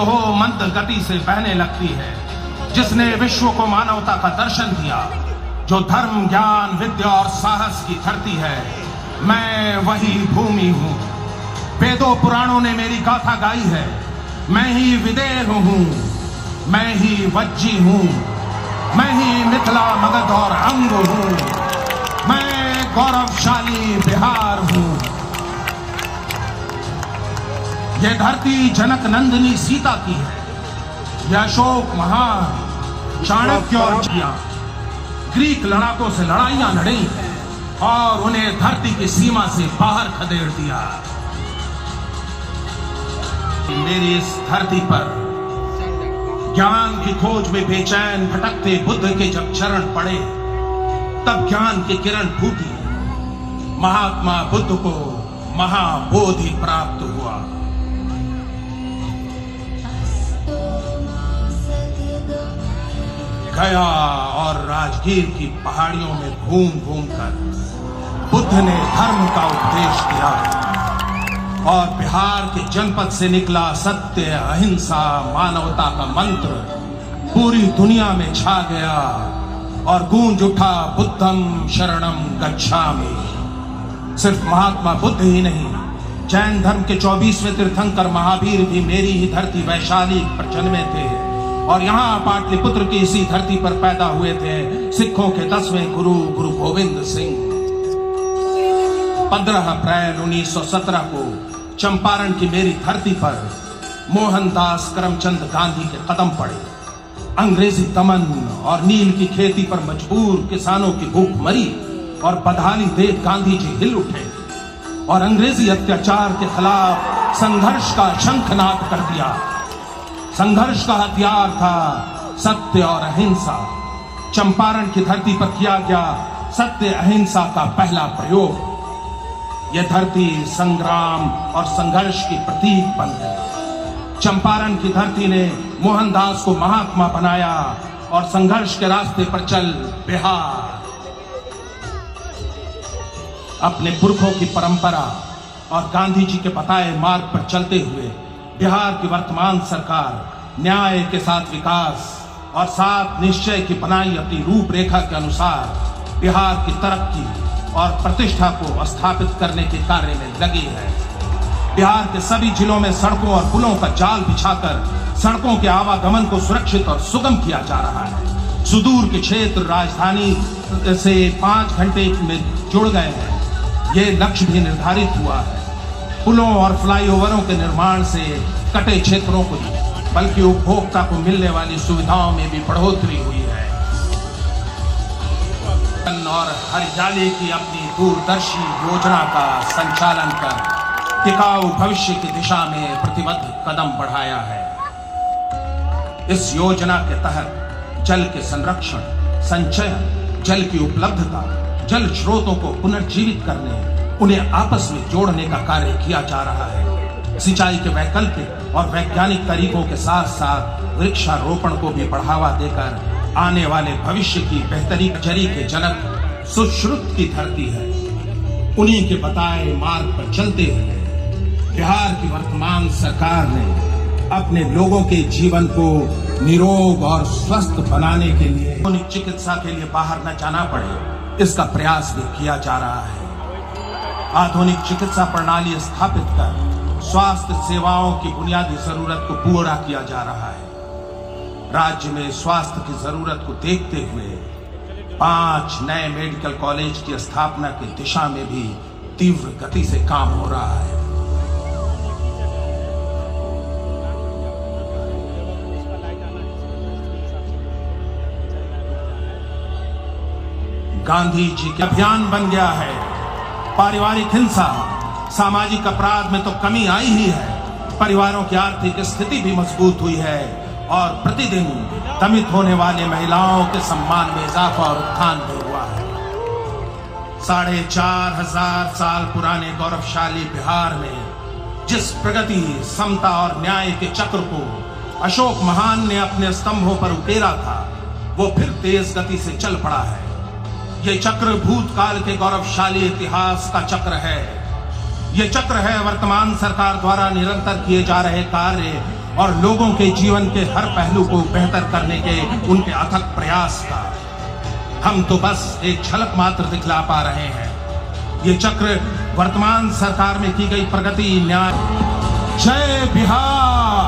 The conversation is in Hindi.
तो हो मंद गति से बहने लगती है, जिसने विश्व को मानवता का दर्शन दिया, जो धर्म, ज्ञान, विद्या और साहस की धरती है। मैं वही भूमि हूँ। वेदों पुराणों ने मेरी गाथा गाई है। मैं ही विदेह हूँ, मैं ही वज्जी हूँ, मैं ही मिथिला, मगध और अंग हूँ, मैं गौरवशाली बिहार हूँ। यह धरती जनक नंदिनी सीता की है। यह अशोक महान, चाणक्य और ग्रीक लड़ाकों से लड़ाइयां लड़ी और उन्हें धरती की सीमा से बाहर खदेड़ दिया। मेरी इस धरती पर ज्ञान की खोज में बेचैन भटकते बुद्ध के जब चरण पड़े, तब ज्ञान की किरण फूटी। महात्मा बुद्ध को महाबोधि प्राप्त हुआ। गया और राजगीर की पहाड़ियों में घूम घूम कर बुद्ध ने धर्म का उपदेश दिया और बिहार के जनपद से निकला सत्य, अहिंसा, मानवता का मंत्र पूरी दुनिया में छा गया और गूंज उठा बुद्धम शरणम गच्छामि। सिर्फ महात्मा बुद्ध ही नहीं, जैन धर्म के 24वें तीर्थंकर महावीर भी मेरी ही धरती वैशाली पर जन्मे थे और यहाँ पाटलिपुत्र की इसी धरती पर पैदा हुए थे सिखों के 10वें गुरु गुरु गोविंद सिंह। 15 अप्रैल 1917 को चंपारण की मेरी धरती पर मोहनदास करमचंद गांधी के कदम पड़े। अंग्रेजी दमन और नील की खेती पर मजबूर किसानों की भूख मरी और बदहाली देख गांधी जी हिल उठे और अंग्रेजी अत्याचार के खिलाफ संघर्ष का शंखनाद कर दिया। संघर्ष का हथियार था सत्य और अहिंसा। चंपारण की धरती पर किया गया सत्य अहिंसा का पहला प्रयोग। यह धरती संग्राम और संघर्ष की प्रतीक बन गई। चंपारण की धरती ने मोहनदास को महात्मा बनाया और संघर्ष के रास्ते पर चल बिहार अपने पुरखों की परंपरा और गांधी जी के बताए मार्ग पर चलते हुए बिहार की वर्तमान सरकार न्याय के साथ विकास और साथ निश्चय की बनाई अपनी रूपरेखा के अनुसार बिहार की तरक्की और प्रतिष्ठा को स्थापित करने के कार्य में लगी है। बिहार के सभी जिलों में सड़कों और पुलों का जाल बिछाकर सड़कों के आवागमन को सुरक्षित और सुगम किया जा रहा है। सुदूर के क्षेत्र राजधानी से 5 घंटे में जुड़ गए हैं। ये लक्ष्य भी निर्धारित हुआ है। पुलों और फ्लाईओवरों के निर्माण से कटे क्षेत्रों को ही बल्कि उपभोक्ता को मिलने वाली सुविधाओं में भी बढ़ोतरी हुई है और हरियाली की अपनी दूरदर्शी योजना का संचालन कर टिकाऊ भविष्य की दिशा में प्रतिबद्ध कदम बढ़ाया है। इस योजना के तहत जल के संरक्षण, संचयन, जल की उपलब्धता, जल स्रोतों को पुनर्जीवित करने, उन्हें आपस में जोड़ने का कार्य किया जा रहा है। सिंचाई के वैकल्पिक और वैज्ञानिक तरीकों के साथ साथ वृक्षारोपण को भी बढ़ावा देकर आने वाले भविष्य की बेहतरी जरी के जनक सुश्रुत की धरती है। उन्हीं के बताए मार्ग पर चलते हुए बिहार की वर्तमान सरकार ने अपने लोगों के जीवन को निरोग और स्वस्थ बनाने के लिए आधुनिक चिकित्सा के लिए बाहर न जाना पड़े, इसका प्रयास भी किया जा रहा है। आधुनिक चिकित्सा प्रणाली स्थापित कर स्वास्थ्य सेवाओं की बुनियादी जरूरत को पूरा किया जा रहा है। राज्य में स्वास्थ्य की जरूरत को देखते हुए 5 नए मेडिकल कॉलेज की स्थापना की दिशा में भी तीव्र गति से काम हो रहा है। गांधी जी का अभियान बन गया है। पारिवारिक हिंसा, सामाजिक अपराध में तो कमी आई ही है। परिवारों की आर्थिक स्थिति भी मजबूत हुई है और प्रतिदिन दमित होने वाले महिलाओं के सम्मान में इजाफा और उत्थान भी हुआ है। 4,500 साल पुराने गौरवशाली बिहार में जिस प्रगति, समता और न्याय के चक्र को अशोक महान ने अपने स्तंभों पर उकेरा था, वो फिर तेज गति से चल पड़ा है। ये चक्र भूतकाल के गौरवशाली इतिहास का चक्र है। ये चक्र है वर्तमान सरकार द्वारा निरंतर किए जा रहे कार्य और लोगों के जीवन के हर पहलू को बेहतर करने के उनके अथक प्रयास का हम तो बस एक झलक मात्र दिखला पा रहे हैं। ये चक्र वर्तमान सरकार में की गई प्रगति, न्याय। जय बिहार।